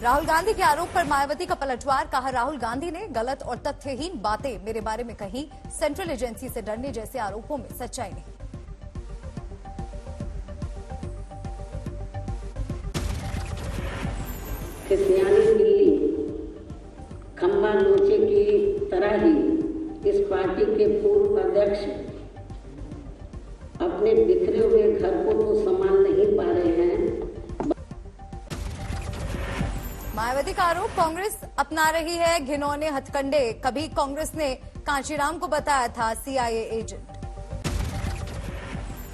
राहुल गांधी के आरोप पर मायावती का पलटवार। कहा, राहुल गांधी ने गलत और तथ्यहीन बातें मेरे बारे में कही। सेंट्रल एजेंसी से डरने जैसे आरोपों में सच्चाई नहीं। क्रिश्चियानी बिल्ली खंबा नोचे की तरह ही इस पार्टी के पूर्व अध्यक्ष अपने बिखरे हुए घर को तो संभाल नहीं पा रहे हैं। मायावती का आरोप, कांग्रेस अपना रही है घिनौने हथकंडे। कभी कांग्रेस ने कांशीराम को बताया था सीआईए एजेंट।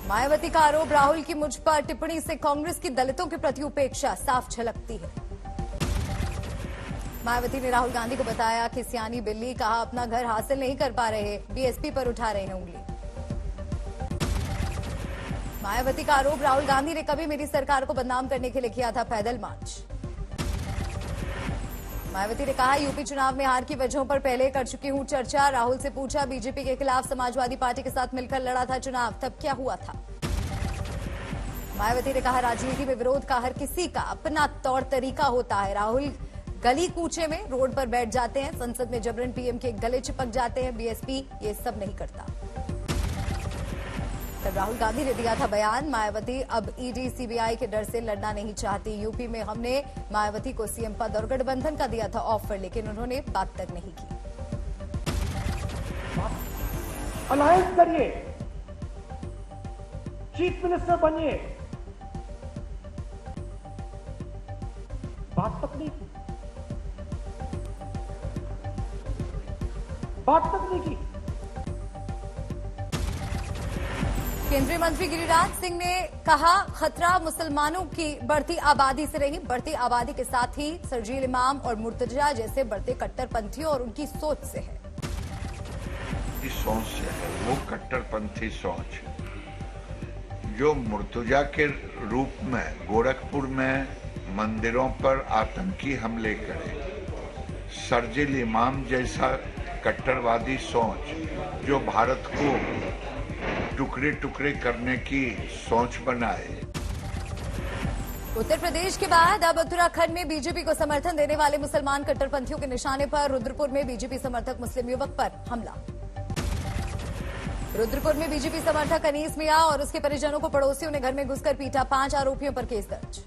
मायावती का आरोप, राहुल की मुझ पर टिप्पणी से कांग्रेस की दलितों के प्रति उपेक्षा साफ झलकती है। मायावती ने राहुल गांधी को बताया कि सियानी बिल्ली। कहा, अपना घर हासिल नहीं कर पा रहे, बीएसपी पर उठा रहे हैं उंगली। मायावती का आरोप, राहुल गांधी ने कभी मेरी सरकार को बदनाम करने के लिए किया था पैदल मार्च। मायावती ने कहा, यूपी चुनाव में हार की वजहों पर पहले कर चुकी हूं चर्चा। राहुल से पूछा, बीजेपी के खिलाफ समाजवादी पार्टी के साथ मिलकर लड़ा था चुनाव, तब क्या हुआ था। मायावती ने कहा, राजनीति में विरोध का हर किसी का अपना तौर तरीका होता है। राहुल गली कूचे में रोड पर बैठ जाते हैं, संसद में जबरन पीएम के गले चिपक जाते हैं। बीएसपी ये सब नहीं करता। तब राहुल गांधी ने दिया था बयान, मायावती अब ईडी सीबीआई के डर से लड़ना नहीं चाहती। यूपी में हमने मायावती को सीएम पद और गठबंधन का दिया था ऑफर, लेकिन उन्होंने बात तक नहीं की। अलायंस करिए, चीफ मिनिस्टर बनिए, बात तक नहीं की, बात तक नहीं की। केंद्रीय मंत्री गिरिराज सिंह ने कहा, खतरा मुसलमानों की बढ़ती आबादी से नहीं, बढ़ती आबादी के साथ ही सरजील इमाम और मुर्तजा जैसे बढ़ते कट्टरपंथियों और उनकी सोच से है। इस सोच से है, वो कट्टरपंथी सोच जो मुर्तजा के रूप में गोरखपुर में मंदिरों पर आतंकी हमले करे, सरजील इमाम जैसा कट्टरवादी सोच जो भारत को टुकड़े टुकड़े करने की सोच बनाए। उत्तर प्रदेश के बाद अब उत्तराखंड में बीजेपी को समर्थन देने वाले मुसलमान कट्टरपंथियों के निशाने पर रुद्रपुर में बीजेपी समर्थक मुस्लिम युवक पर हमला। रुद्रपुर में बीजेपी समर्थक अनीस मियां और उसके परिजनों को पड़ोसियों ने घर में घुसकर पीटा। 5 आरोपियों पर केस दर्ज।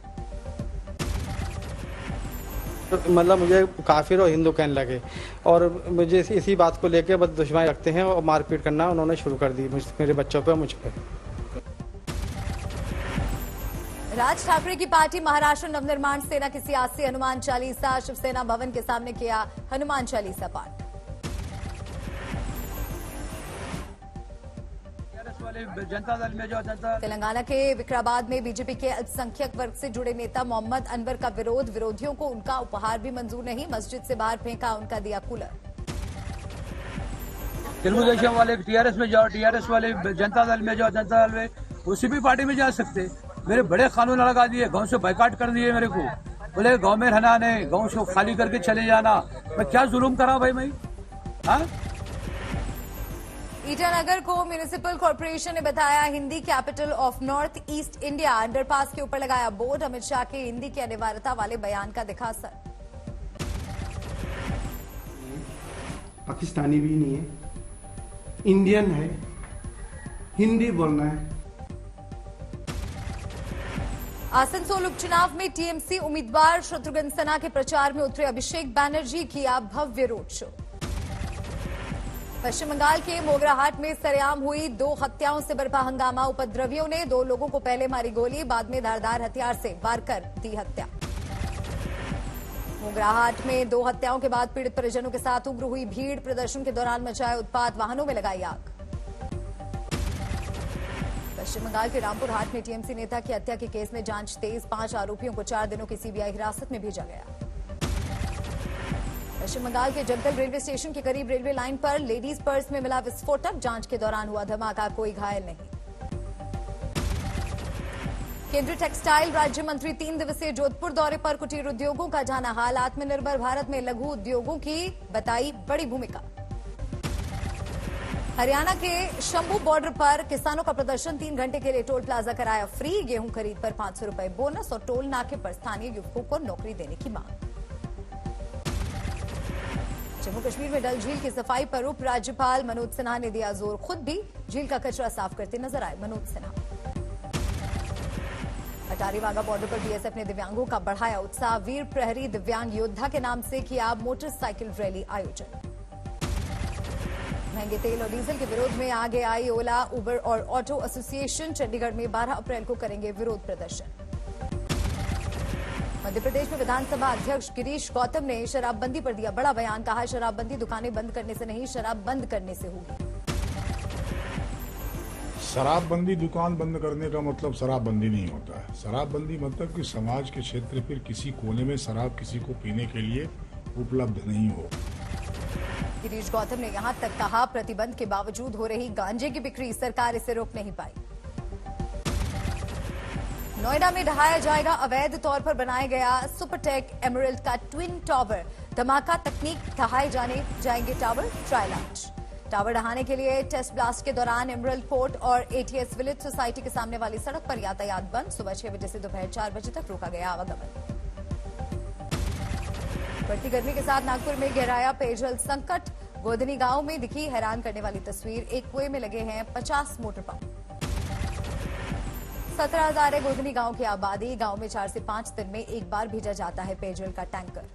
मतलब मुझे काफिर और हिंदू कहने लगे और मुझे इसी बात को लेकर बस दुश्मनी रखते हैं और मारपीट करना उन्होंने शुरू कर दी मेरे बच्चों पे, मुझ पे। राज ठाकरे की पार्टी महाराष्ट्र नवनिर्माण सेना की सियासी हनुमान चालीसा शिवसेना भवन के सामने किया हनुमान चालीसा पाठ। जनता दल में जो तेलंगाना के विकाराबाद में बीजेपी के अल्पसंख्यक वर्ग से जुड़े नेता मोहम्मद अनवर का विरोध। विरोधियों को उनका उपहार भी मंजूर नहीं, मस्जिद से बाहर फेंका उनका दिया कूलर। तेलुगु देशम वाले टीआरएस में जाओ, टीआरएस वाले जनता दल में जाओ, जनता दल में उसी भी पार्टी में जा सकते। मेरे बड़े कानून लगा दिए, गांव से बाइकाट कर दिए मेरे को, बोले गांव में रहना नहीं, गांव से खाली करके चले जाना। मैं क्या जुलूम करा भाई मैं? हाँ, ईटानगर को म्युनिसिपल कॉर्पोरेशन ने बताया Hindi capital of north east India. Underpass के ऊपर लगाया बोर्ड। अमित शाह के हिंदी की अनिवार्यता वाले बयान का दिखा असर। पाकिस्तानी भी नहीं है, इंडियन है, हिंदी बोलना है। आसनसोल उपचुनाव में टीएमसी उम्मीदवार शत्रुघ्न सिन्हा के प्रचार में उतरे अभिषेक बैनर्जी। किया भव्य रोड शो। पश्चिम बंगाल के मोगराहाट में सरेआम हुई 2 हत्याओं से बरपा हंगामा। उपद्रवियों ने 2 लोगों को पहले मारी गोली, बाद में धारदार हथियार से वार कर दी हत्या। मोगराहाट में 2 हत्याओं के बाद पीड़ित परिजनों के साथ उग्र हुई भीड़। प्रदर्शन के दौरान मचाया उत्पात, वाहनों में लगाई आग। पश्चिम बंगाल के रामपुर हाट में टीएमसी नेता की हत्या के केस में जांच तेज। 5 आरोपियों को 4 दिनों की सीबीआई हिरासत में भेजा गया। पश्चिम बंगाल के जगदल रेलवे स्टेशन के करीब रेलवे लाइन पर लेडीज पर्स में मिला विस्फोटक। जांच के दौरान हुआ धमाका, कोई घायल नहीं। केंद्रीय टेक्सटाइल राज्य मंत्री 3 दिवसीय जोधपुर दौरे पर। कुटीर उद्योगों का जाना हाल। आत्मनिर्भर भारत में लघु उद्योगों की बताई बड़ी भूमिका। हरियाणा के शंभू बॉर्डर पर किसानों का प्रदर्शन। 3 घंटे के लिए टोल प्लाजा कराया फ्री। गेहूं खरीद पर 500 रुपए बोनस और टोल नाके पर स्थानीय युवकों को नौकरी देने की मांग। जम्मू कश्मीर में डल झील की सफाई पर उपराज्यपाल मनोज सिन्हा ने दिया जोर। खुद भी झील का कचरा साफ करते नजर आए मनोज सिन्हा। अटारी वाघा बॉर्डर पर बीएसएफ ने दिव्यांगों का बढ़ाया उत्साह। वीर प्रहरी दिव्यांग योद्धा के नाम से किया मोटरसाइकिल रैली आयोजन। महंगे तेल और डीजल के विरोध में आगे आई ओला, उबर और ऑटो एसोसिएशन। चंडीगढ़ में 12 अप्रैल को करेंगे विरोध प्रदर्शन। मध्य प्रदेश में विधानसभा अध्यक्ष गिरीश गौतम ने शराबबंदी पर दिया बड़ा बयान। कहा, शराबबंदी दुकानें बंद करने से नहीं, शराब बंद करने से होगी। शराबबंदी दुकान बंद करने का मतलब शराबबंदी नहीं होता है। शराबबंदी मतलब कि समाज के क्षेत्र फिर किसी कोने में शराब किसी को पीने के लिए उपलब्ध नहीं हो। गिरीश गौतम ने यहां तक कहा, प्रतिबंध के बावजूद हो रही गांजे की बिक्री सरकार इसे रोक नहीं पाई। नोएडा में ढहाया जाएगा अवैध तौर पर बनाया गया सुपरटेक एमरल्ड का ट्विन टावर। धमाका तकनीक ढहाए जाएंगे टावर। Trial launch. टावर ढहाने के लिए टेस्ट ब्लास्ट के दौरान एमरल्ड पोर्ट और एटीएस विलेज सोसाइटी के सामने वाली सड़क पर यातायात बंद। सुबह 6 बजे से दोपहर 4 बजे तक रोका गया आवागमन। बढ़ती गर्मी के साथ नागपुर में गहराया पेयजल संकट। गोधनी गांव में दिखी हैरान करने वाली तस्वीर। एक कुएं में लगे हैं 50 मोटर पंप। 17,000 है गोधनी गांव की आबादी। गांव में 4 से 5 दिन में एक बार भेजा जाता है पेयजल का टैंकर।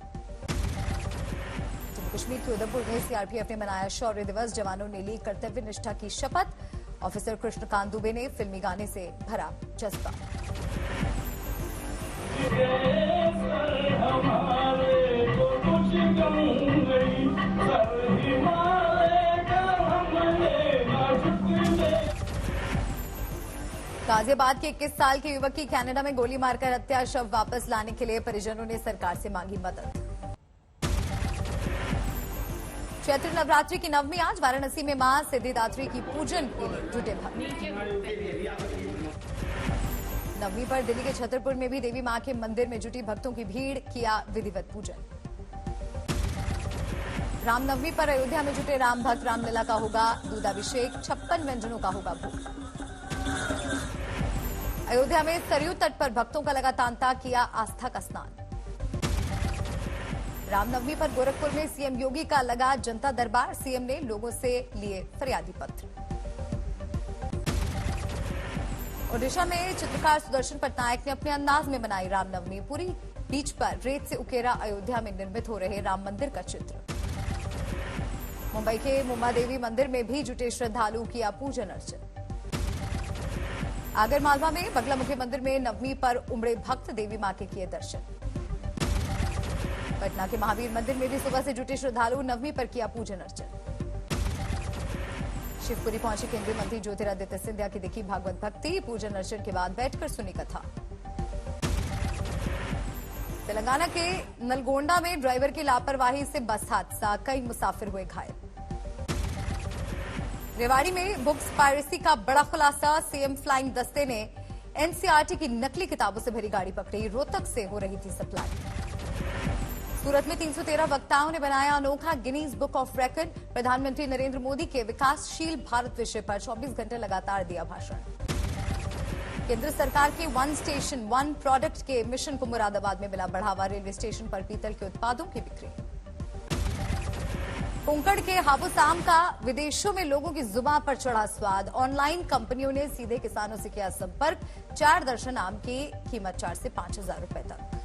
जम्मू कश्मीर के उधमपुर में सीआरपीएफ ने मनाया शौर्य दिवस। जवानों ने ली कर्तव्य निष्ठा की शपथ। ऑफिसर कृष्णकांत दुबे ने फिल्मी गाने से भरा जज्बा। गाजियाबाद के 21 साल के युवक की कनाडा में गोली मारकर हत्या। शव वापस लाने के लिए परिजनों ने सरकार से मांगी मदद। चैत्र नवरात्रि की नवमी आज। वाराणसी में मां सिद्धिदात्री की पूजन के लिए जुटे भक्त। नवमी पर दिल्ली के छतरपुर में भी देवी मां के मंदिर में जुटी भक्तों की भीड़। किया विधिवत पूजन। रामनवमी पर अयोध्या में जुटे राम भक्त। रामलला का होगा दूधाभिषेक। 56 व्यंजनों का होगा भोग। अयोध्या में सरयू तट पर भक्तों का लगा तांता। किया आस्था का स्नान। रामनवमी पर गोरखपुर में सीएम योगी का लगा जनता दरबार। सीएम ने लोगों से लिए फरियादी पत्र। ओडिशा में चित्रकार सुदर्शन पटनायक ने अपने अंदाज में मनाई रामनवमी। पूरी बीच पर रेत से उकेरा अयोध्या में निर्मित हो रहे राम मंदिर का चित्र। मुंबई के मुंबा देवी मंदिर में भी जुटे श्रद्धालु। किया पूजन अर्चन। आगर मालवा में बगलामुखी मंदिर में नवमी पर उमड़े भक्त। देवी मां के किए दर्शन। पटना के महावीर मंदिर में भी सुबह से जुटे श्रद्धालु। नवमी पर किया पूजन अर्चन। शिवपुरी पहुंचे केंद्रीय मंत्री ज्योतिरादित्य सिंधिया की दिखी भागवत भक्ति। पूजन अर्चन के बाद बैठकर सुनी कथा। तेलंगाना के नलगोंडा में ड्राइवर की लापरवाही से बस हादसा। कई मुसाफिर हुए घायल। रेवाड़ी में बुक्स पायरेसी का बड़ा खुलासा। सीएम फ्लाइंग दस्ते ने एनसीईआरटी की नकली किताबों से भरी गाड़ी पकड़ी। रोहतक से हो रही थी सप्लाई। सूरत में 313 वक्ताओं ने बनाया अनोखा गिनीज बुक ऑफ रिकॉर्ड। प्रधानमंत्री नरेंद्र मोदी के विकासशील भारत विषय पर 24 घंटे लगातार दिया भाषण। केंद्र सरकार के वन स्टेशन वन प्रोडक्ट के मिशन को मुरादाबाद में मिला बढ़ावा। रेलवे स्टेशन पर पीतल के उत्पादों की बिक्री। कोंकण के हापुस आम का विदेशों में लोगों की जुबान पर चढ़ा स्वाद। ऑनलाइन कंपनियों ने सीधे किसानों से किया संपर्क। 4 दर्जन आम की कीमत 4 से 5 हजार रुपए तक।